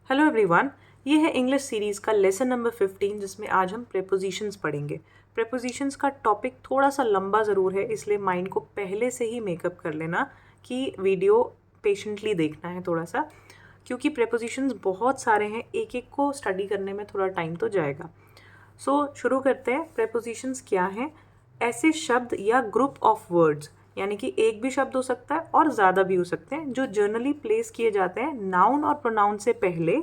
Hello everyone, ये है English series का लेसन नंबर 15 जिसमें आज हम प्रेपोजिशंस पढ़ेंगे। प्रेपोजिशंस का टॉपिक थोड़ा सा लंबा ज़रूर है, इसलिए माइंड को पहले से ही मेकअप कर लेना कि वीडियो पेशेंटली देखना है थोड़ा सा, क्योंकि प्रेपोजिशंस बहुत सारे हैं, एक एक को स्टडी करने में थोड़ा टाइम तो जाएगा। शुरू करते हैं। प्रेपोजिशंस क्या हैं? ऐसे शब्द या ग्रुप ऑफ वर्ड्स, यानी कि एक भी शब्द हो सकता है और ज़्यादा भी हो सकते हैं, जो जनरली प्लेस किए जाते हैं नाउन और प्रोनाउन से पहले।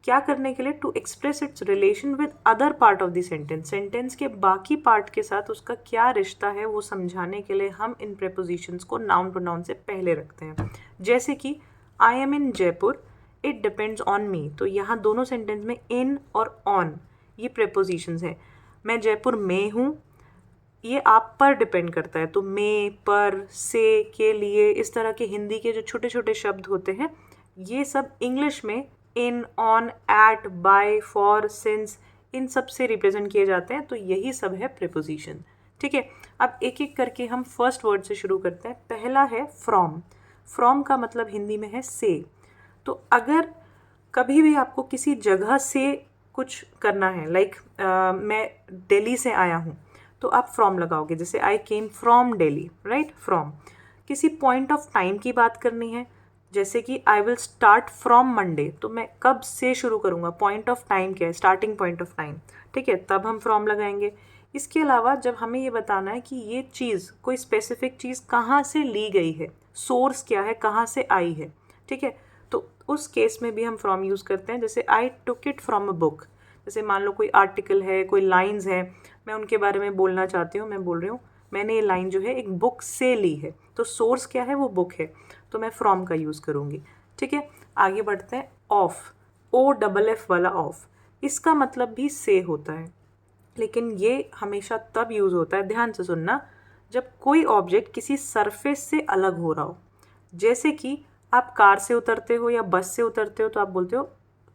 क्या करने के लिए? To express its relation with other part of the sentence. Sentence के बाकी पार्ट के साथ उसका क्या रिश्ता है वो समझाने के लिए हम इन प्रेपोजिशंस को नाउन प्रोनाउन से पहले रखते हैं। जैसे कि I am in Jaipur, it depends on me. तो यहाँ दोनों सेंटेंस में इन और ऑन ये प्रेपोजिशंस हैं। मैं जयपुर में हूँ, ये आप पर डिपेंड करता है, तो में, पर, से, के लिए, इस तरह के हिंदी के जो छोटे छोटे शब्द होते हैं ये सब इंग्लिश में in, on, at, by, for, since, इन सब से रिप्रेजेंट किए जाते हैं। तो यही सब है प्रीपोजिशन। ठीक है, अब एक एक करके हम फर्स्ट वर्ड से शुरू करते हैं। पहला है फ्रॉम। फ्रॉम का मतलब हिंदी में है से। तो अगर कभी भी आपको किसी जगह से कुछ करना है, मैं दिल्ली से आया हूँ, तो आप फ्रॉम लगाओगे। जैसे I came from Delhi, right, from. किसी पॉइंट ऑफ टाइम की बात करनी है, जैसे कि I will start from Monday, तो मैं कब से शुरू करूँगा, पॉइंट ऑफ टाइम क्या है, स्टार्टिंग पॉइंट ऑफ टाइम। ठीक है, तब हम फ्रॉम लगाएंगे। इसके अलावा जब हमें ये बताना है कि ये चीज़, कोई स्पेसिफिक चीज़ कहाँ से ली गई है, सोर्स क्या है, कहाँ से आई है, ठीक है, तो उस केस में भी हम फ्रॉम यूज़ करते हैं। जैसे I took it from a book. जैसे मान लो कोई आर्टिकल है, कोई लाइंस है, मैं उनके बारे में बोलना चाहती हूँ, मैं बोल रही हूँ मैंने ये लाइन जो है एक बुक से ली है, तो सोर्स क्या है, वो बुक है, तो मैं फ्रॉम का यूज़ करूँगी। ठीक है, आगे बढ़ते हैं। ऑफ, ओ डबल एफ वाला ऑफ, इसका मतलब भी से होता है, लेकिन ये हमेशा तब यूज़ होता है, ध्यान से सुनना, जब कोई ऑब्जेक्ट किसी सरफेस से अलग हो रहा हो। जैसे कि आप कार से उतरते हो या बस से उतरते हो, तो आप बोलते हो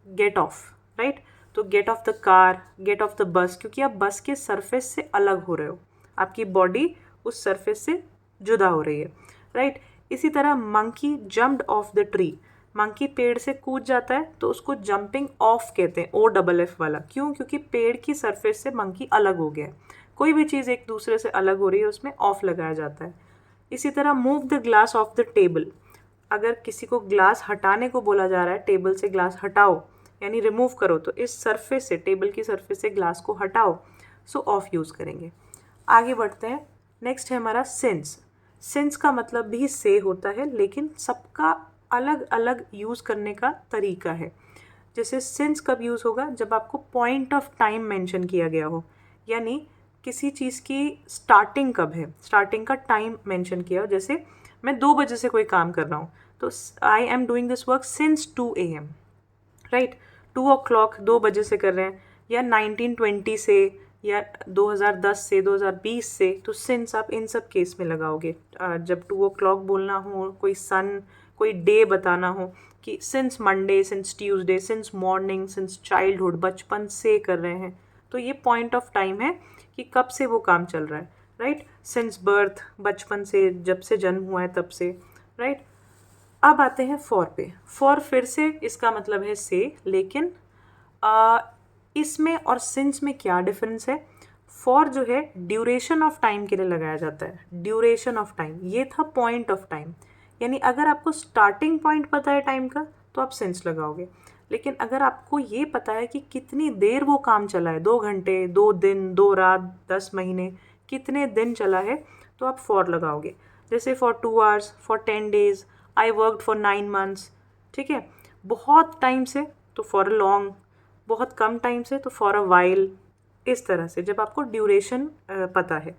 गेट ऑफ, राइट। तो get off the car, get off the bus, क्योंकि आप बस के सरफेस से अलग हो रहे हो, आपकी बॉडी उस सरफेस से जुदा हो रही है, राइट। इसी तरह monkey jumped of the tree, monkey पेड़ से कूद जाता है तो उसको जंपिंग ऑफ कहते हैं, ओ डबल एफ वाला। क्यों? क्योंकि पेड़ की सरफेस से मंकी अलग हो गया है। कोई भी चीज़ एक दूसरे से अलग हो रही है, उसमें ऑफ लगाया जाता है। इसी तरह move the glass of the table, अगर किसी को ग्लास हटाने को बोला जा रहा है, टेबल से ग्लास हटाओ यानी रिमूव करो, तो इस सरफेस से, टेबल की सरफेस से ग्लास को हटाओ, सो ऑफ यूज़ करेंगे। आगे बढ़ते हैं। नेक्स्ट है हमारा सिंस। सिंस का मतलब भी से होता है, लेकिन सबका अलग अलग यूज़ करने का तरीका है। जैसे सिंस कब यूज़ होगा? जब आपको पॉइंट ऑफ टाइम मेंशन किया गया हो, यानी किसी चीज़ की स्टार्टिंग कब है, स्टार्टिंग का टाइम मेंशन किया हो। जैसे मैं 2 बजे से कोई काम कर रहा हूँ, तो I am doing this work since 2 AM, right. 2 o'clock 2 बजे से कर रहे हैं, या 1920 से, या 2010 से, 2020 से, तो सिंस आप इन सब केस में लगाओगे। जब 2 o'clock बोलना हो, कोई सन, कोई डे बताना हो, कि since Monday, since Tuesday, since morning, since childhood, बचपन से कर रहे हैं, तो ये पॉइंट ऑफ टाइम है कि कब से वो काम चल रहा है, राइट। सिंस बर्थ, बचपन से, जब से जन्म हुआ है तब से, राइट। अब आते हैं फॉर पे। फॉर फिर से इसका मतलब है से, लेकिन इसमें और सिंस में क्या डिफरेंस है? फॉर जो है ड्यूरेशन ऑफ टाइम के लिए लगाया जाता है, ड्यूरेशन ऑफ टाइम, ये था पॉइंट ऑफ टाइम, यानी अगर आपको स्टार्टिंग पॉइंट पता है टाइम का तो आप सिंस लगाओगे। लेकिन अगर आपको ये पता है कि कितनी देर वो काम चला है, 2 घंटे, 2 दिन, 2 रात, 10 महीने, कितने दिन चला है, तो आप फॉर लगाओगे। जैसे for 2 hours, for 10 days, I worked for 9 months, ठीक है। बहुत टाइम से तो फॉर अ लॉन्ग, बहुत कम टाइम से तो फॉर अ वाइल, इस तरह से जब आपको ड्यूरेशन पता है।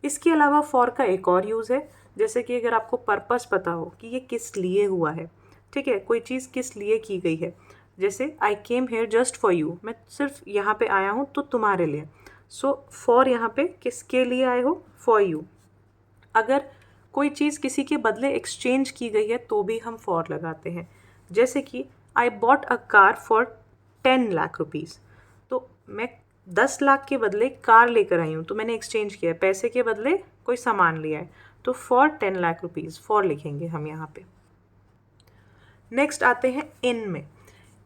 इसके अलावा फॉर का एक और यूज़ है, जैसे कि अगर आपको पर्पस पता हो कि ये किस लिए हुआ है, ठीक है, कोई चीज़ किस लिए की गई है। जैसे I came here just for you, मैं सिर्फ यहाँ पे आया हूँ तो तुम्हारे लिए। सो फॉर यहाँ पे किसके लिए आए हो? For you. अगर कोई चीज़ किसी के बदले एक्सचेंज की गई है तो भी हम फॉर लगाते हैं। जैसे कि I bought a car for 10 lakh rupees, तो मैं 10 लाख के बदले कार लेकर आई हूँ, तो मैंने एक्सचेंज किया है, पैसे के बदले कोई सामान लिया है, तो फॉर 10 लाख रुपीज़ फॉर लिखेंगे हम यहाँ पे। नेक्स्ट आते हैं इन में।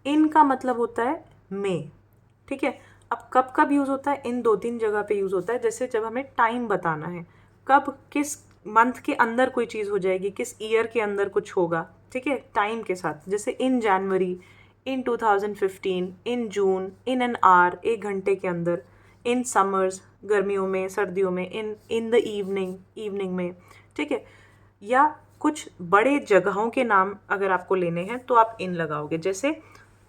इन का मतलब होता है मे, ठीक है। अब कब कब यूज़ होता है, इन 2-3 जगह पे यूज़ होता है। जैसे जब हमें टाइम बताना है, कब किस मंथ के अंदर कोई चीज़ हो जाएगी, किस ईयर के अंदर कुछ होगा, ठीक है, टाइम के साथ। जैसे इन जनवरी, इन 2015, इन जून, इन एन आवर, 1 घंटे के अंदर, इन समर्स, गर्मियों में, सर्दियों में, इन द इवनिंग, इवनिंग में, ठीक है। या कुछ बड़े जगहों के नाम अगर आपको लेने हैं तो आप इन लगाओगे। जैसे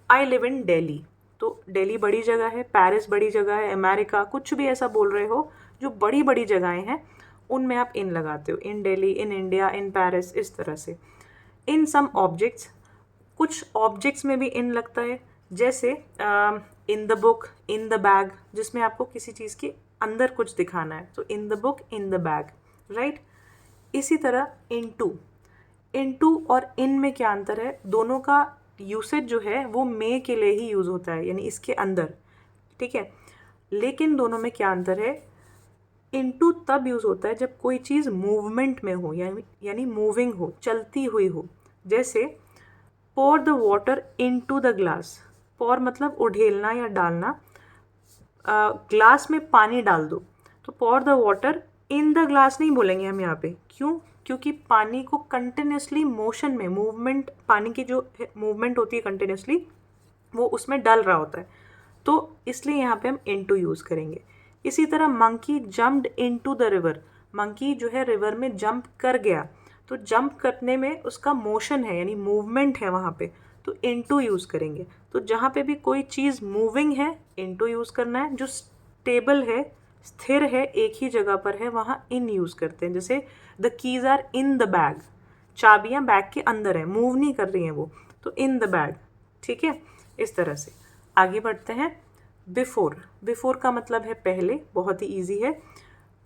आई लिव इन दिल्ली, तो दिल्ली बड़ी जगह है, पेरिस बड़ी जगह है, अमेरिका, कुछ भी ऐसा बोल रहे हो जो बड़ी बड़ी जगहें हैं, उनमें आप इन लगाते हो। In Delhi, in India, in Paris, इस तरह से। इन सम ऑब्जेक्ट्स, कुछ ऑब्जेक्ट्स में भी इन लगता है। जैसे in the book, in the bag, जिसमें आपको किसी चीज़ के अंदर कुछ दिखाना है, तो in the book, in the bag, right. इसी तरह इन टू और इन में क्या अंतर है, दोनों का यूसेज जो है वो मे के लिए ही यूज़ होता है, यानी इसके अंदर, ठीक है। लेकिन दोनों में क्या अंतर है, इनटू तब यूज़ होता है जब कोई चीज़ मूवमेंट में हो, यानी मूविंग हो, चलती हुई हो। जैसे pour the water into the glass, pour मतलब उड़ेलना या डालना, ग्लास में पानी डाल दो, तो pour the water in the glass नहीं बोलेंगे हम यहाँ पे। क्यों? क्योंकि पानी को कंटिन्यूसली मोशन में, मूवमेंट, पानी की जो मूवमेंट होती है कंटिन्यूसली, वो उसमें डल रहा होता है, तो इसलिए यहाँ पे हम इनटू यूज़ करेंगे। इसी तरह monkey jumped into the river, monkey जो है रिवर में जंप कर गया, तो जंप करने में उसका मोशन है, यानी मूवमेंट है वहाँ पे, तो इनटू यूज़ करेंगे। तो जहाँ पे भी कोई चीज़ मूविंग है, इनटू यूज़ करना है। जो स्टेबल है, स्थिर है, एक ही जगह पर है, वहाँ इन यूज़ करते हैं। जैसे the keys are in the bag, चाबियाँ बैग के अंदर हैं, मूव नहीं कर रही हैं वो, तो इन द बैग, ठीक है। इस तरह से आगे बढ़ते हैं। बिफोर, बिफोर का मतलब है पहले, बहुत ही ईजी है।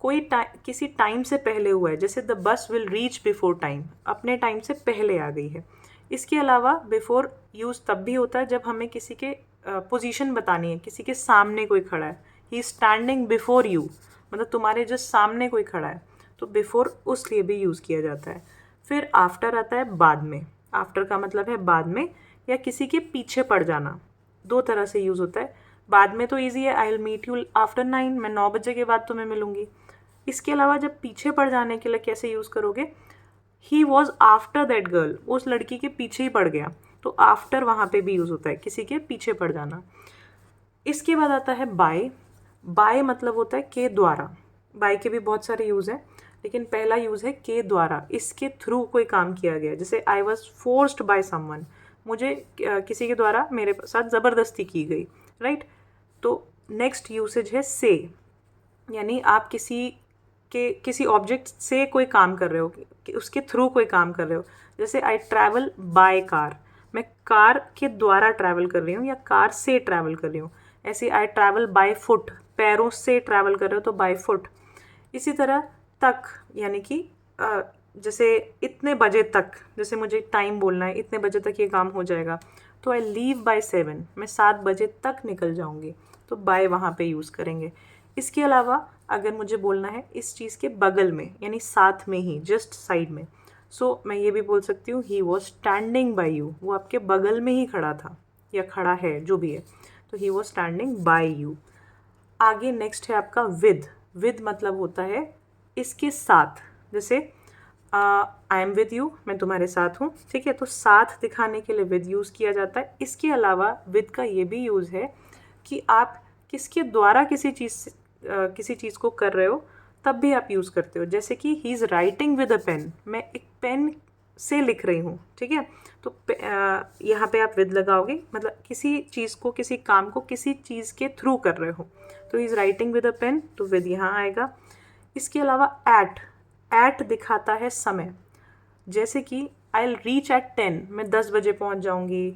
कोई किसी टाइम से पहले हुआ है, जैसे the bus will reach before time, अपने टाइम से पहले आ गई है। इसके अलावा बिफोर यूज़ तब भी होता है जब हमें किसी के पोजीशन बतानी है, किसी के सामने कोई खड़ा है, he is standing before you, मतलब तुम्हारे जस्ट सामने कोई खड़ा है, तो बिफोर उस लिए भी यूज़ किया जाता है। फिर आफ्टर आता है बाद में, आफ्टर का मतलब है बाद में या किसी के पीछे पड़ जाना, दो तरह से यूज़ होता है। बाद में तो ईजी है, I will meet you after 9, मैं 9 बजे के बाद तुम्हें मिलूंगी। इसके अलावा जब पीछे पड़ जाने के लिए कैसे यूज़ करोगे, he was after that girl, उस लड़की के पीछे ही पड़ गया, तो आफ्टर वहाँ पे भी यूज़ होता है, किसी के पीछे पड़ जाना। इसके बाद आता है बाय, बाय मतलब होता है के द्वारा। बाय के भी बहुत सारे यूज़ हैं, लेकिन पहला यूज़ है के द्वारा, इसके थ्रू कोई काम किया गया। जैसे I was forced by someone, मुझे किसी के द्वारा मेरे साथ ज़बरदस्ती की गई, राइट। तो नेक्स्ट यूसेज है से, यानी आप किसी ऑब्जेक्ट से कोई काम कर रहे हो, उसके थ्रू कोई काम कर रहे हो। जैसे आई ट्रैवल बाय कार, मैं कार के द्वारा ट्रैवल कर रही हूँ या कार से ट्रैवल कर रही हूँ। ऐसे आई ट्रैवल बाय फुट, पैरों से ट्रैवल कर रहे हो तो बाय फुट। इसी तरह तक, यानी कि जैसे इतने बजे तक, जैसे मुझे टाइम बोलना है, इतने बजे तक ये काम हो जाएगा, तो आई लीव बाय 7, मैं 7 बजे तक निकल जाऊँगी, तो बाय वहाँ पे यूज़ करेंगे। इसके अलावा अगर मुझे बोलना है इस चीज़ के बगल में, यानी साथ में ही, जस्ट साइड में, सो मैं ये भी बोल सकती हूँ ही वॉज स्टैंडिंग बाय यू, वो आपके बगल में ही खड़ा था या खड़ा है, जो भी है, तो ही वॉज स्टैंडिंग बाय यू। आगे नेक्स्ट है आपका विद, विद मतलब होता है इसके साथ। जैसे आई एम विद यू, मैं तुम्हारे साथ हूँ, ठीक है, तो साथ दिखाने के लिए विद यूज़ किया जाता है। इसके अलावा विद का ये भी यूज़ है कि आप किसके द्वारा किसी चीज़ को कर रहे हो, तब भी आप यूज़ करते हो। जैसे कि he is writing with a pen, मैं एक पेन से लिख रही हूँ, ठीक है, तो यहाँ पे आप विद लगाओगे, मतलब किसी चीज़ को, किसी काम को किसी चीज़ के थ्रू कर रहे हो, तो he is writing with a pen, तो विद यहाँ आएगा। इसके अलावा एट दिखाता है समय, जैसे कि आई विल रीच एट 10, मैं 10 बजे पहुँच जाऊँगी,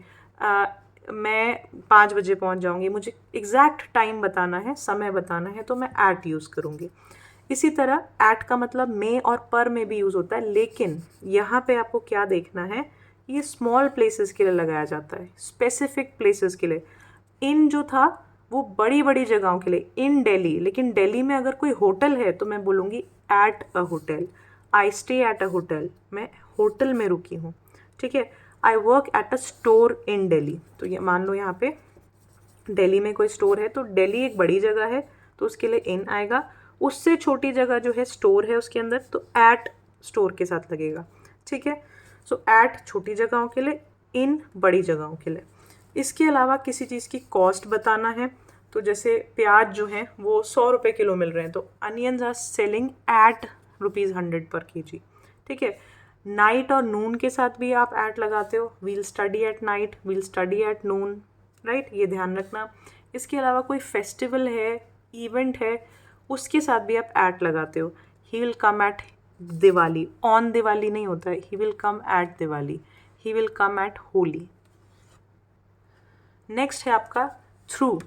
मैं 5 बजे पहुँच जाऊँगी, मुझे एग्जैक्ट टाइम बताना है, समय बताना है, तो मैं एट यूज़ करूँगी। इसी तरह एट का मतलब में और पर में भी यूज़ होता है, लेकिन यहाँ पे आपको क्या देखना है, ये स्मॉल प्लेसेस के लिए लगाया जाता है, स्पेसिफिक प्लेसेस के लिए। इन जो था वो बड़ी बड़ी जगहों के लिए, इन दिल्ली, लेकिन दिल्ली में अगर कोई होटल है तो मैं बोलूँगी at a hotel, I stay at a hotel, मैं होटल में रुकी हूँ, ठीक है। I work at a store in Delhi. तो ये मान लो यहाँ पे दिल्ली में कोई स्टोर है, तो दिल्ली एक बड़ी जगह है तो उसके लिए इन आएगा। उससे छोटी जगह जो है स्टोर है उसके अंदर, तो एट स्टोर के साथ लगेगा। ठीक है, सो एट छोटी जगहों के लिए, इन बड़ी जगहों के लिए। इसके अलावा किसी चीज़ की कॉस्ट बताना है, तो जैसे प्याज जो है वो 100 रुपये किलो मिल रहे हैं, तो अनियंस आर सेलिंग एट ₹100 पर kg। ठीक है, नाइट और नून के साथ भी आप एट लगाते हो, we'll study at night, we'll study at noon, right, ये ध्यान रखना। इसके अलावा कोई फेस्टिवल है, इवेंट है, उसके साथ भी आप एट लगाते हो। He will come at Diwali, on Diwali नहीं होता है, he will come at Diwali, he will come at Holi. Next है आपका थ्रू।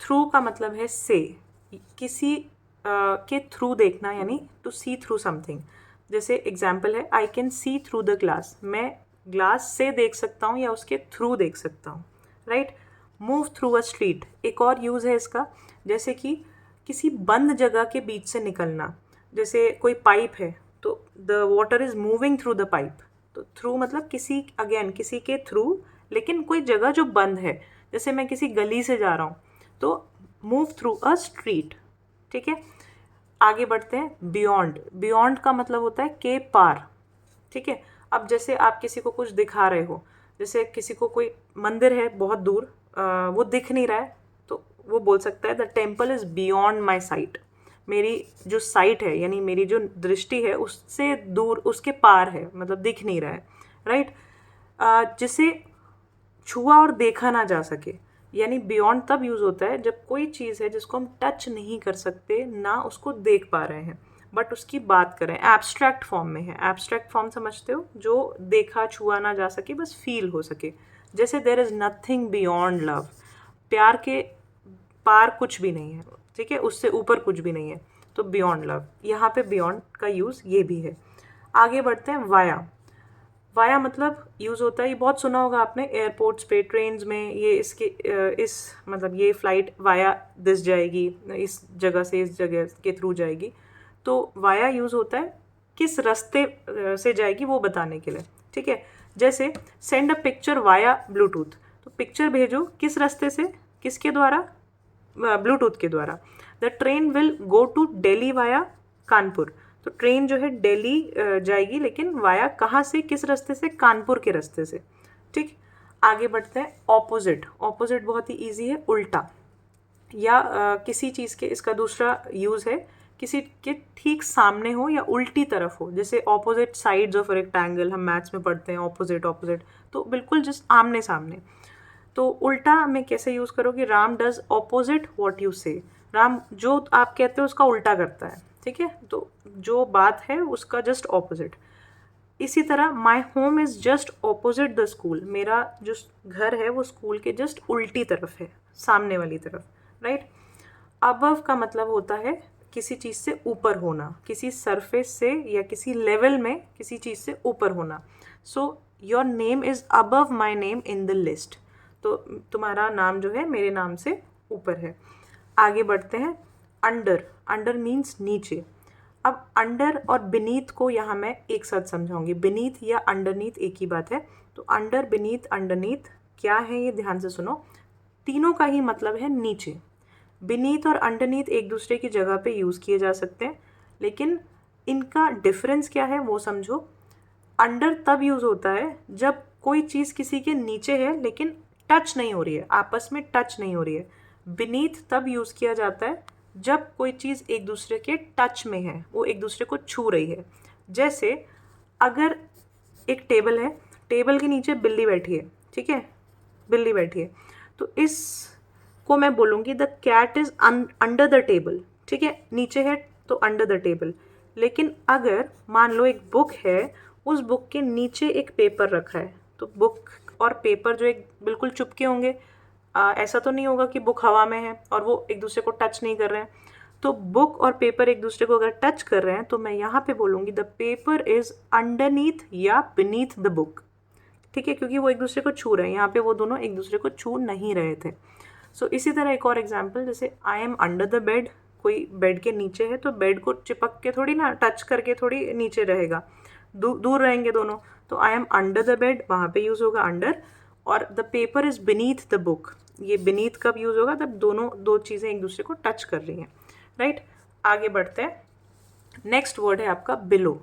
थ्रू का मतलब है से, किसी के थ्रू देखना, यानी टू सी थ्रू समथिंग। जैसे एग्जाम्पल है, I can see through the glass, मैं ग्लास से देख सकता हूँ या उसके थ्रू देख सकता हूँ, right. Move through a street, एक और यूज़ है इसका, जैसे कि किसी बंद जगह के बीच से निकलना। जैसे कोई पाइप है तो the water is moving through the pipe, तो थ्रू मतलब किसी, अगेन किसी के थ्रू, लेकिन कोई जगह जो बंद है। जैसे मैं किसी गली से जा रहा हूँ तो मूव थ्रू अ स्ट्रीट। ठीक है, आगे बढ़ते हैं। बियॉन्ड, बियॉन्ड का मतलब होता है के पार। ठीक है, अब जैसे आप किसी को कुछ दिखा रहे हो, जैसे किसी को कोई मंदिर है बहुत दूर, वो दिख नहीं रहा है, तो वो बोल सकता है the temple is beyond my site, मेरी जो साइट है यानी मेरी जो दृष्टि है उससे दूर, उसके पार है, मतलब दिख नहीं रहा है, राइट। जिसे छुआ और देखा ना जा सके, यानी बियॉन्ड तब यूज़ होता है जब कोई चीज़ है जिसको हम टच नहीं कर सकते, ना उसको देख पा रहे हैं, बट उसकी बात करें, एब्स्ट्रैक्ट फॉर्म में है। एब्स्ट्रैक्ट फॉर्म समझते हो, जो देखा छुआ ना जा सके, बस फील हो सके। जैसे there is nothing beyond love, प्यार के पार कुछ भी नहीं है, ठीक है, उससे ऊपर कुछ भी नहीं है, तो बियॉन्ड लव। यहाँ पे बियॉन्ड का यूज़ ये भी है। आगे बढ़ते हैं। वाया, वाया मतलब यूज़ होता है, ये बहुत सुना होगा आपने एयरपोर्ट्स पे, ट्रेन्स में, ये इसके इस मतलब ये फ़्लाइट वाया दिस जाएगी, इस जगह से इस जगह के थ्रू जाएगी, तो वाया यूज़ होता है किस रास्ते से जाएगी वो बताने के लिए। ठीक है, जैसे send a picture via Bluetooth, तो पिक्चर भेजो किस रास्ते से, किसके द्वारा, ब्लूटूथ के द्वारा। The train will go to Delhi via Kanpur, तो ट्रेन जो है दिल्ली जाएगी, लेकिन वाया कहाँ से, किस रास्ते से, कानपुर के रास्ते से। ठीक, आगे बढ़ते हैं। ऑपोजिट, ऑपोजिट बहुत ही इजी है, उल्टा, या किसी चीज़ के, इसका दूसरा यूज़ है किसी के ठीक सामने हो या उल्टी तरफ हो। जैसे ऑपोजिट साइड्स ऑफ रेक्टेंगल, हम मैथ्स में पढ़ते हैं ऑपोजिट ऑपोजिट, तो बिल्कुल जस्ट आमने सामने। तो उल्टा में कैसे यूज़ करोगे, Ram does opposite what you से, राम जो आप कहते हो उसका उल्टा करता है। ठीक है, तो जो बात है उसका जस्ट ऑपोजिट। इसी तरह my home is just opposite the school, मेरा जो घर है वो स्कूल के जस्ट उल्टी तरफ है, सामने वाली तरफ, राइट। अबव का मतलब होता है किसी चीज़ से ऊपर होना, किसी सरफेस से या किसी लेवल में किसी चीज़ से ऊपर होना। So your name is above my name in the list, तो तुम्हारा नाम जो है मेरे नाम से ऊपर है। आगे बढ़ते हैं। अंडर, अंडर मीन्स नीचे। अब अंडर और बीनीथ को यहाँ मैं एक साथ समझाऊंगी, बीनीथ या अंडरनीथ एक ही बात है। तो अंडर, बीनीथ, अंडरनीथ क्या है ये ध्यान से सुनो, तीनों का ही मतलब है नीचे। बीनीथ और अंडरनीथ एक दूसरे की जगह पे यूज़ किए जा सकते हैं, लेकिन इनका डिफरेंस क्या है वो समझो। अंडर तब यूज़ होता है जब कोई चीज़ किसी के नीचे है लेकिन टच नहीं हो रही है, आपस में टच नहीं हो रही है। बीनीथ तब यूज़ किया जाता है जब कोई चीज़ एक दूसरे के टच में है, वो एक दूसरे को छू रही है। जैसे अगर एक टेबल है, टेबल के नीचे बिल्ली बैठी है, ठीक है, बिल्ली बैठी है, तो इस को मैं बोलूँगी the cat is under the table. ठीक है, नीचे है तो अंडर द टेबल। लेकिन अगर मान लो एक बुक है, उस बुक के नीचे एक पेपर रखा है, तो बुक और पेपर जो एक बिल्कुल चुपके होंगे, ऐसा तो नहीं होगा कि बुक हवा में है और वो एक दूसरे को टच नहीं कर रहे हैं। तो बुक और पेपर एक दूसरे को अगर टच कर रहे हैं तो मैं यहाँ पे बोलूँगी द पेपर इज़ अंडरनीथ या बीनीथ द बुक। ठीक है, क्योंकि वो एक दूसरे को छू रहे हैं, यहाँ पे वो दोनों एक दूसरे को छू नहीं रहे थे। सो इसी तरह एक और एग्जाम्पल, जैसे I am under the bed, कोई बेड के नीचे है तो बेड को चिपक के थोड़ी ना, टच करके थोड़ी नीचे रहेगा, दूर रहेंगे दोनों। तो I am under the bed, वहाँ पे यूज़ होगा अंडर। और the paper is beneath the book, ये बीनीथ कब यूज़ होगा? तब दोनों दो चीज़ें एक दूसरे को टच कर रही हैं, राइट। आगे बढ़ते हैं। नेक्स्ट वर्ड है आपका बिलो।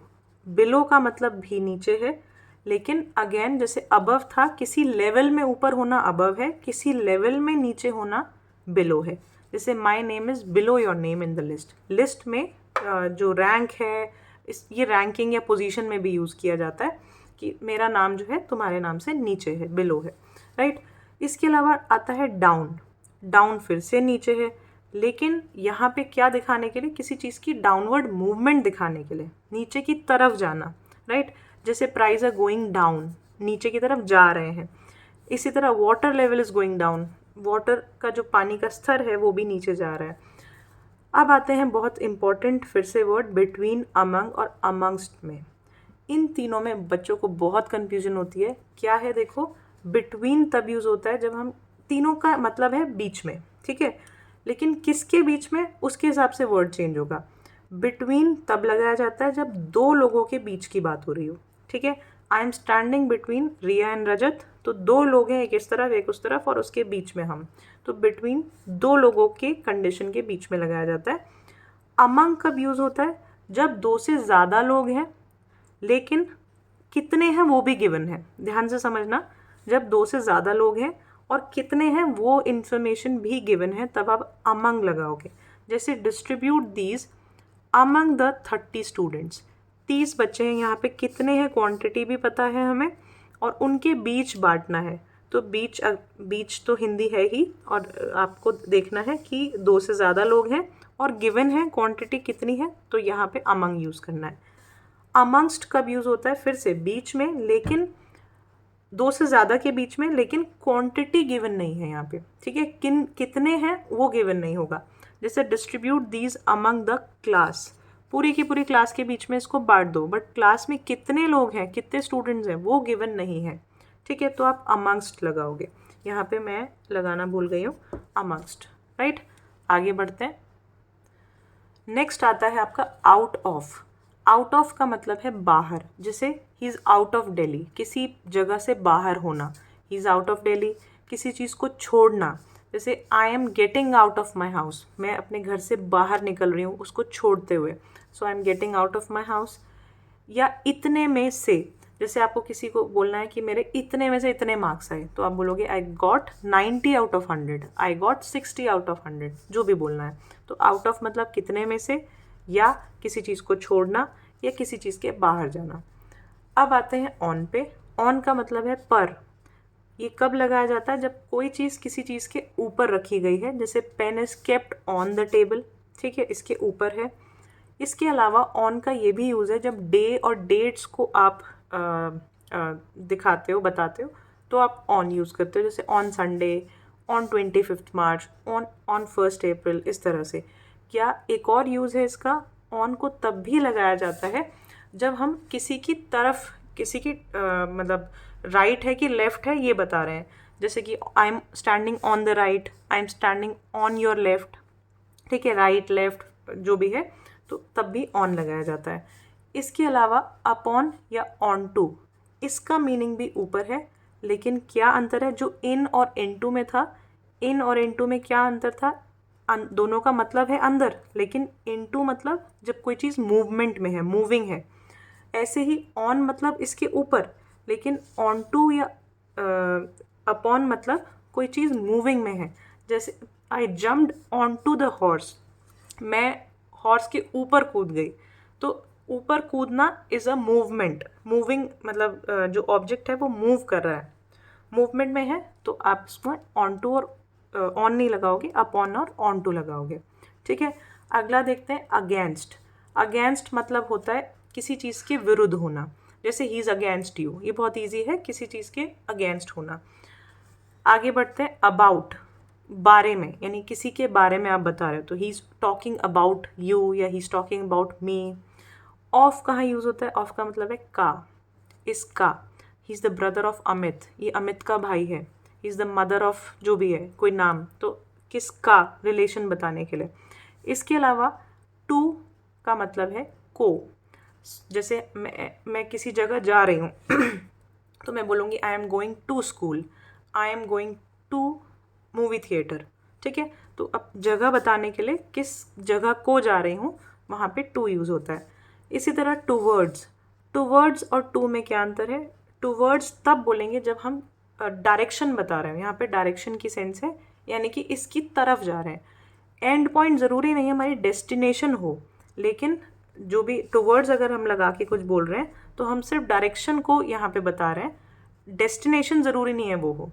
बिलो का मतलब भी नीचे है, लेकिन अगेन जैसे अबव था, किसी लेवल में ऊपर होना अबव है, किसी लेवल में नीचे होना बिलो है। जैसे my name is below your name in the list. List में जो रैंक है, ये रैंकिंग या पोजीशन में भी यूज़ किया जाता है कि मेरा नाम जो है तुम्हारे नाम से नीचे है, बिलो है, राइट। इसके अलावा आता है डाउन। डाउन फिर से नीचे है, लेकिन यहाँ पे क्या दिखाने के लिए? किसी चीज़ की डाउनवर्ड मूवमेंट दिखाने के लिए, नीचे की तरफ जाना, राइट। जैसे प्राइस आर गोइंग डाउन, नीचे की तरफ जा रहे हैं। इसी तरह water level is going down, water का जो पानी का स्तर है वो भी नीचे जा रहा है। अब आते हैं बहुत इंपॉर्टेंट फिर से वर्ड, बिटवीन, अमंग और अमंगस्ट में। इन तीनों में बच्चों को बहुत कन्फ्यूजन होती है। क्या है? देखो, बिटवीन तब यूज़ होता है जब हम, तीनों का मतलब है बीच में, ठीक है, लेकिन किसके बीच में, उसके हिसाब से वर्ड चेंज होगा। बिटवीन तब लगाया जाता है जब दो लोगों के बीच की बात हो रही हो, ठीक है। I am standing between Riya and Rajat, तो दो लोग हैं, एक इस तरफ एक उस तरफ और उसके बीच में हम, तो बिटवीन दो लोगों के कंडीशन के बीच में लगाया जाता है। अमंग कब यूज़ होता है? जब दो से ज़्यादा लोग हैं, लेकिन कितने हैं वो भी गिवन है। ध्यान से समझना, जब दो से ज़्यादा लोग हैं और कितने हैं वो इन्फॉर्मेशन भी गिवन है, तब आप अमंग लगाओगे। जैसे distribute these among the 30 students, 30 बच्चे हैं, यहाँ पे कितने हैं क्वांटिटी भी पता है हमें, और उनके बीच बांटना है। तो बीच तो हिंदी है ही, और आपको देखना है कि दो से ज़्यादा लोग हैं और गिवन है क्वांटिटी कितनी है, तो यहाँ पे अमंग यूज़ करना है। अमंगस्ट कब यूज़ होता है? फिर से बीच में, लेकिन दो से ज़्यादा के बीच में, लेकिन क्वांटिटी गिवन नहीं है यहाँ पे, ठीक है, कितने हैं वो गिवन नहीं होगा। जैसे distribute these among the class, पूरी की पूरी क्लास के बीच में इसको बांट दो, बट क्लास में कितने लोग हैं, कितने स्टूडेंट्स हैं, वो गिवन नहीं है, ठीक है, तो आप अमंगस्ट लगाओगे। यहाँ पे मैं लगाना भूल गई हूँ, अमंगस्ट, राइट। आगे बढ़ते हैं। नेक्स्ट आता है आपका आउट ऑफ। आउट ऑफ का मतलब है बाहर, जैसे he is out of Delhi, किसी जगह से बाहर होना, he is out of Delhi. किसी चीज़ को छोड़ना, जैसे आई am getting out of my house, मैं अपने घर से बाहर निकल रही हूँ उसको छोड़ते हुए, so I am getting out of my house. या इतने में से, जैसे आपको किसी को बोलना है कि मेरे इतने में से इतने मार्क्स आए, तो आप बोलोगे I got 90 out of 100, I got 60 out of 100, जो भी बोलना है। तो आउट ऑफ मतलब कितने में से, या किसी चीज़ को छोड़ना, या किसी चीज़ के बाहर जाना। अब आते हैं ऑन पे। ऑन का मतलब है पर। ये कब लगाया जाता है? जब कोई चीज़ किसी चीज़ के ऊपर रखी गई है, जैसे pen is kept on the table, ठीक है, इसके ऊपर है। इसके अलावा ऑन का ये भी यूज़ है जब डे और डेट्स को आप दिखाते हो, बताते हो, तो आप ऑन यूज़ करते हो, जैसे on Sunday, on 25 March, on 1 अप्रैल, इस तरह से। क्या एक और यूज़ है इसका? ऑन को तब भी लगाया जाता है जब हम किसी की तरफ, किसी की मतलब राइट है कि लेफ़्ट है ये बता रहे हैं, जैसे कि आई am standing on the right, I am standing on your left, ठीक है, राइट लेफ़्ट जो भी है, तो तब भी ऑन लगाया जाता है। इसके अलावा अपॉन या ऑन टू, इसका मीनिंग भी ऊपर है, लेकिन क्या अंतर है? जो इन और इनटू में था, इन और इनटू में क्या अंतर था? दोनों का मतलब है अंदर, लेकिन इनटू मतलब जब कोई चीज़ मूवमेंट में है, मूविंग है। ऐसे ही ऑन मतलब इसके ऊपर, लेकिन ऑन टू या अपॉन मतलब कोई चीज़ मूविंग में है। जैसे I jumped on to the horse, मैं हॉर्स के ऊपर कूद गई, तो ऊपर कूदना इज़ अ मूवमेंट। मूविंग मतलब जो ऑब्जेक्ट है वो मूव कर रहा है, मूवमेंट में है, तो आप इसमें ऑन टू और ऑन नहीं लगाओगे, अपॉन और ऑन टू लगाओगे, ठीक है। अगला देखते हैं अगेंस्ट। अगेंस्ट मतलब होता है किसी चीज़ के विरुद्ध होना, जैसे ही इज़ अगेंस्ट यू, ये बहुत ईजी है, किसी चीज़ के अगेंस्ट होना। आगे बढ़ते हैं अबाउट, बारे में, यानी किसी के बारे में आप बता रहे हो, तो he is talking about you या he is talking about me. Of कहाँ यूज़ होता है? ऑफ का मतलब है का, इसका। He is the brother of Amit, ये अमित का भाई है। He is the mother of जो भी है, कोई नाम, तो किसका, रिलेशन बताने के लिए। इसके अलावा टू का मतलब है को, जैसे मैं किसी जगह जा रही हूँ तो मैं बोलूँगी I am going to school, I am going to movie theatre. ठीक है, तो अब जगह बताने के लिए किस जगह को जा रही हूँ वहाँ पे टू यूज़ होता है। इसी तरह टूवर्ड्स और टू में क्या अंतर है? टूवर्ड्स तब बोलेंगे जब हम डायरेक्शन बता रहे हैं, यहाँ पे डायरेक्शन की सेंस है, यानी कि इसकी तरफ जा रहे हैं। एंड पॉइंट ज़रूरी नहीं हमारी डेस्टिनेशन हो, लेकिन जो भी टूवर्ड्स अगर हम लगा के कुछ बोल रहे हैं तो हम सिर्फ डायरेक्शन को यहाँ पे बता रहे हैं, डेस्टिनेशन ज़रूरी नहीं है वो हो।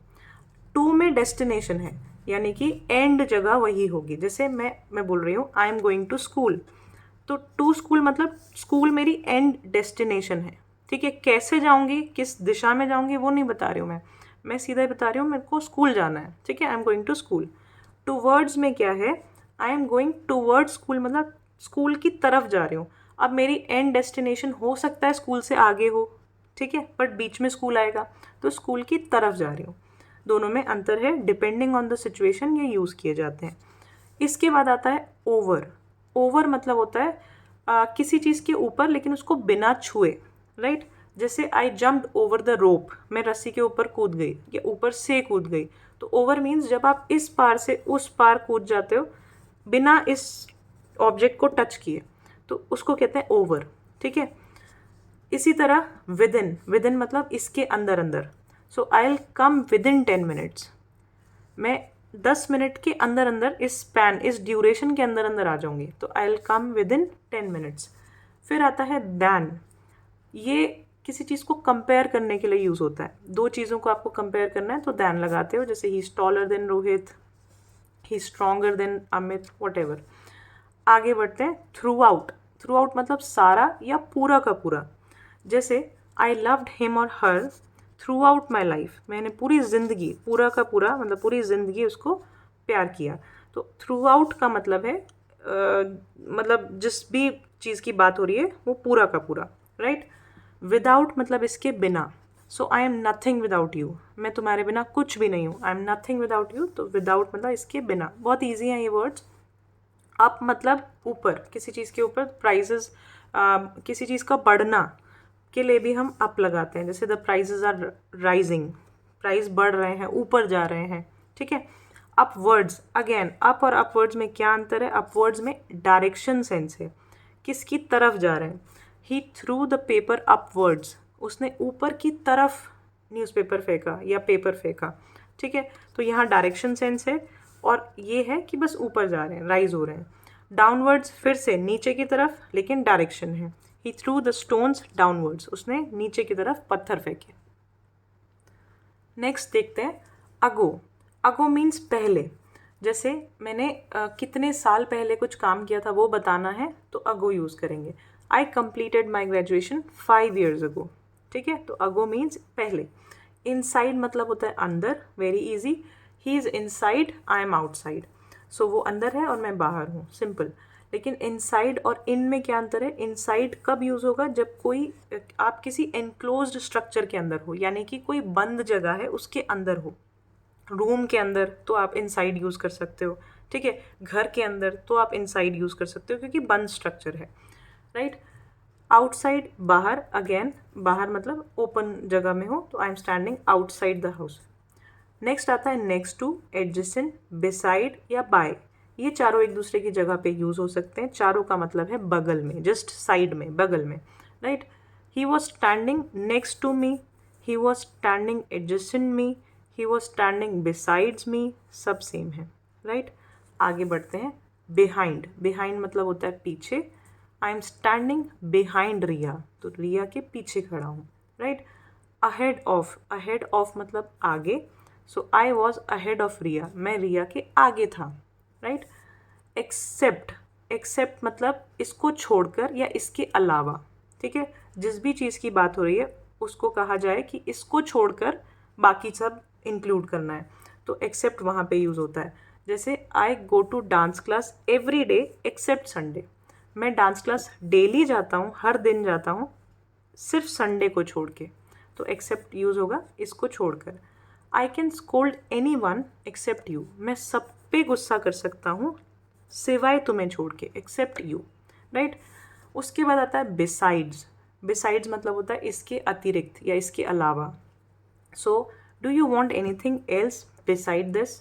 टू में डेस्टिनेशन है, यानी कि एंड जगह वही होगी। जैसे मैं बोल रही हूँ I am going to school, तो टू स्कूल मतलब स्कूल मेरी एंड डेस्टिनेशन है। ठीक है, कैसे जाऊँगी, किस दिशा में जाऊँगी वो नहीं बता रही हूँ मैं सीधा ही बता रही हूँ मेरे को स्कूल जाना है। ठीक है, I am going to school. Towards में क्या है? I am going towards school, मतलब स्कूल की तरफ जा रही हूँ। अब मेरी एंड डेस्टिनेशन हो सकता है स्कूल से आगे हो, ठीक है, बट बीच में स्कूल आएगा, तो स्कूल की तरफ जा रही हूँ। दोनों में अंतर है, डिपेंडिंग ऑन द सिचुएशन ये यूज़ किए जाते हैं। इसके बाद आता है ओवर। ओवर मतलब होता है किसी चीज़ के ऊपर लेकिन उसको बिना छुए, राइट। जैसे I jumped over the rope, मैं रस्सी के ऊपर कूद गई या ऊपर से कूद गई। तो ओवर मीन्स जब आप इस पार से उस पार कूद जाते हो बिना इस ऑब्जेक्ट को टच किए, तो उसको कहते हैं ओवर। ठीक है, इसी तरह विदिन मतलब इसके अंदर अंदर। So I will come within 10 minutes, मैं 10 मिनट के अंदर अंदर इस ड्यूरेशन के अंदर अंदर आ जाऊंगी, तो I will come within 10 minutes. फिर आता है दैन। ये किसी चीज़ को कंपेयर करने के लिए यूज़ होता है। दो चीज़ों को आपको कंपेयर करना है तो दैन लगाते हो, जैसे he is taller than Rohit, he stronger than Amit, what ever. आगे बढ़ते हैं थ्रू आउट मतलब सारा या पूरा का पूरा। जैसे आई लव्ड हिम और her through out my life, मैंने पूरी ज़िंदगी, पूरा का पूरा मतलब पूरी ज़िंदगी उसको प्यार किया। तो थ्रू आउट का मतलब है मतलब जिस भी चीज़ की बात हो रही है वो पूरा का पूरा, राइट। विदाउट मतलब इसके बिना। So I am nothing without you, मैं तुम्हारे बिना कुछ भी नहीं हूँ। I am nothing without you, तो विदाउट मतलब इसके बिना। बहुत ईजी हैं ये वर्ड्स। अप मतलब ऊपर, किसी चीज़ के ऊपर। प्राइजेस किसी चीज़ का बढ़ना के लिए भी हम अप लगाते हैं, जैसे the prices are rising, price बढ़ रहे हैं, ऊपर जा रहे हैं। ठीक है, अपवर्ड्स, अगेन अप और अपवर्ड्स में क्या अंतर है? अपवर्ड्स में डायरेक्शन सेंस है, किसकी तरफ जा रहे हैं। ही थ्रू द पेपर अपवर्ड्स, उसने ऊपर की तरफ न्यूज़पेपर फेंका या पेपर फेंका। ठीक है, तो यहाँ डायरेक्शन सेंस है और ये है कि बस ऊपर जा रहे हैं, राइज हो रहे हैं। डाउनवर्ड्स फिर से नीचे की तरफ, लेकिन डायरेक्शन है। ही थ्रू द स्टोन्स डाउनवर्ड्स, उसने नीचे की तरफ पत्थर फेंके। नेक्स्ट देखते हैं अगो। अगो मीन्स पहले। जैसे मैंने कितने साल पहले कुछ काम किया था वो बताना है तो अगो यूज़ करेंगे। I completed my graduation 5 years ago। ठीक है, तो अगो मीन्स पहले। इनसाइड मतलब होता है अंदर, very easy. He is inside, I am outside. So वो अंदर है और मैं बाहर हूँ, सिंपल। लेकिन इनसाइड और इन में क्या अंतर है? इनसाइड कब यूज़ होगा? जब कोई आप किसी एनक्लोज्ड स्ट्रक्चर के अंदर हो, यानी कि कोई बंद जगह है उसके अंदर हो। रूम के अंदर तो आप इनसाइड यूज़ कर सकते हो, ठीक है। घर के अंदर तो आप इनसाइड यूज़ कर सकते हो क्योंकि बंद स्ट्रक्चर है, राइट। आउटसाइड बाहर, अगेन बाहर मतलब ओपन जगह में हो, तो आई am standing outside the house. Next आता है नेक्स्ट टू, एडजेसेंट, बिसाइड या बाय। ये चारों एक दूसरे की जगह पे यूज़ हो सकते हैं। चारों का मतलब है बगल में, जस्ट साइड में, बगल में, right. He was standing next to me, he was standing adjacent me, he was standing besides me, सब सेम है, राइट। आगे बढ़ते हैं बिहाइंड। बिहाइंड मतलब होता है पीछे। आई एम स्टैंडिंग बिहाइंड रिया, तो रिया के पीछे खड़ा हूँ, राइट। अहेड ऑफ मतलब आगे। सो आई वॉज अहेड ऑफ रिया, मैं रिया के आगे था, राइट। एक्सेप्ट मतलब इसको छोड़कर या इसके अलावा, ठीक है। जिस भी चीज़ की बात हो रही है उसको कहा जाए कि इसको छोड़कर बाकी सब इंक्लूड करना है, तो एक्सेप्ट वहाँ पे यूज़ होता है। जैसे I go to dance class every day except Sunday, मैं डांस क्लास डेली जाता हूँ, हर दिन जाता हूँ, सिर्फ संडे को छोड़ के, तो एक्सेप्ट यूज़ होगा इसको छोड़कर। I can scold anyone except you, मैं सब पे गुस्सा कर सकता हूँ सिवाय तुम्हें छोड़ के, एक्सेप्ट यू, राइट। उसके बाद आता है बिसाइड्स। बिसाइड्स मतलब होता है इसके अतिरिक्त या इसके अलावा। So do you want anything else beside this?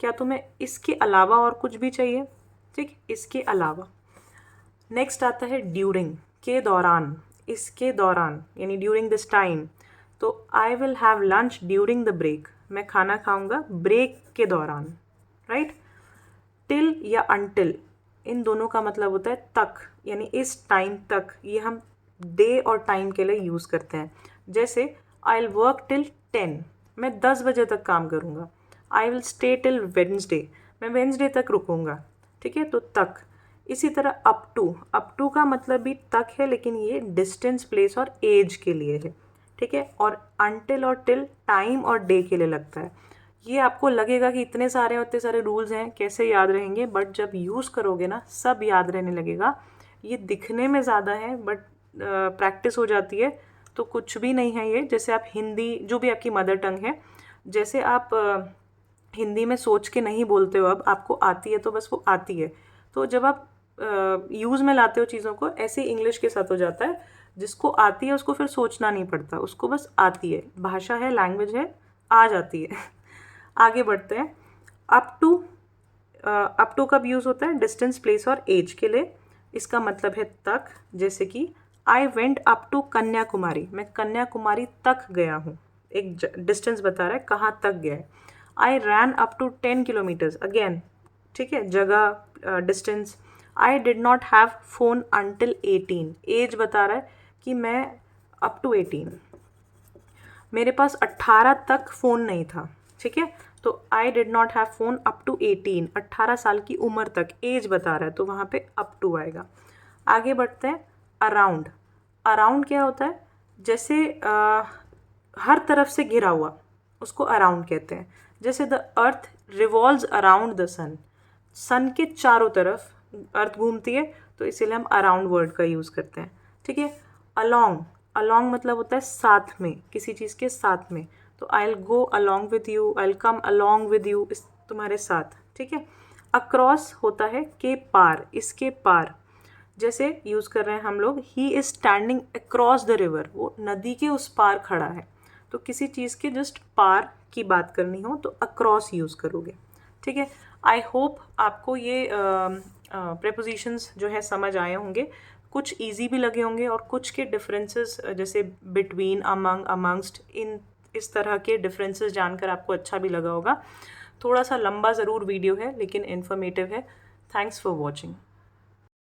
क्या तुम्हें इसके अलावा और कुछ भी चाहिए? ठीक, इसके अलावा। नेक्स्ट आता है ड्यूरिंग, के दौरान, इसके दौरान यानी ड्यूरिंग दिस टाइम। तो I will have lunch during the break, मैं खाना खाऊंगा ब्रेक के दौरान, राइट। टिल या अनटिल, इन दोनों का मतलब होता है तक, यानी इस टाइम तक। ये हम डे और टाइम के लिए यूज़ करते हैं। जैसे आई विल वर्क टिल 10, मैं 10 बजे तक काम करूँगा। I will stay till Wednesday, मैं वेडनेसडे तक रुकूंगा। ठीक है, तो तक। इसी तरह अप टू का मतलब भी तक है, लेकिन ये डिस्टेंस, प्लेस और एज के लिए है। ठीक है, और अनटिल और टिल टाइम और डे के लिए लगता है। ये आपको लगेगा कि इतने सारे रूल्स हैं, कैसे याद रहेंगे, बट जब यूज़ करोगे ना सब याद रहने लगेगा। ये दिखने में ज़्यादा है बट प्रैक्टिस हो जाती है तो कुछ भी नहीं है ये। जैसे आप हिंदी, जो भी आपकी मदर टंग है, जैसे आप हिंदी में सोच के नहीं बोलते हो, अब आपको आती है तो बस वो आती है। तो जब आप यूज़ में लाते हो चीज़ों को, ऐसे ही इंग्लिश के साथ हो जाता है। जिसको आती है उसको फिर सोचना नहीं पड़ता, उसको बस आती है, भाषा है, लैंग्वेज है, आ जाती है। आगे बढ़ते हैं। अप टू कब यूज़ होता है? डिस्टेंस, प्लेस और एज के लिए। इसका मतलब है तक। जैसे कि I went up to Kanyakumari, मैं कन्याकुमारी तक गया हूँ। एक डिस्टेंस बता रहा है कहाँ तक गया है। I ran up to 10 kilometres, again ठीक है, जगह, distance. I did not have phone until 18, age बता रहा है कि मैं अप टू 18, मेरे पास 18 तक फ़ोन नहीं था। ठीक है, तो I did not have phone up to 18, 18 साल की उम्र तक, एज बता रहा है तो वहाँ पे अप टू आएगा। आगे बढ़ते हैं। अराउंड, अराउंड क्या होता है? जैसे हर तरफ से घिरा हुआ, उसको अराउंड कहते हैं। जैसे the earth revolves around the sun, sun के चारों तरफ अर्थ घूमती है, तो इसीलिए हम अराउंड वर्ड का यूज़ करते हैं। ठीक है। अलोंग, अलोंग मतलब होता है साथ में, किसी चीज़ के साथ में। तो I will go along with you, I will come along with you, इस तुम्हारे साथ। ठीक है। अक्रॉस होता है के पार, इसके पार। जैसे यूज़ कर रहे हैं हम लोग, he is standing across the river, वो नदी के उस पार खड़ा है। तो किसी चीज़ के जस्ट पार की बात करनी हो तो अक्रॉस यूज़ करोगे। ठीक है। आई होप आपको ये प्रेपोजिशंस जो है समझ आए होंगे। कुछ इजी भी लगे होंगे और कुछ के डिफरेंसेस, जैसे बिटवीन, अमंग, अमंगस्ट, इन इस तरह के डिफरेंसेस जानकर आपको अच्छा भी लगा होगा। थोड़ा सा लंबा ज़रूर वीडियो है लेकिन इन्फॉर्मेटिव है। Thanks for watching.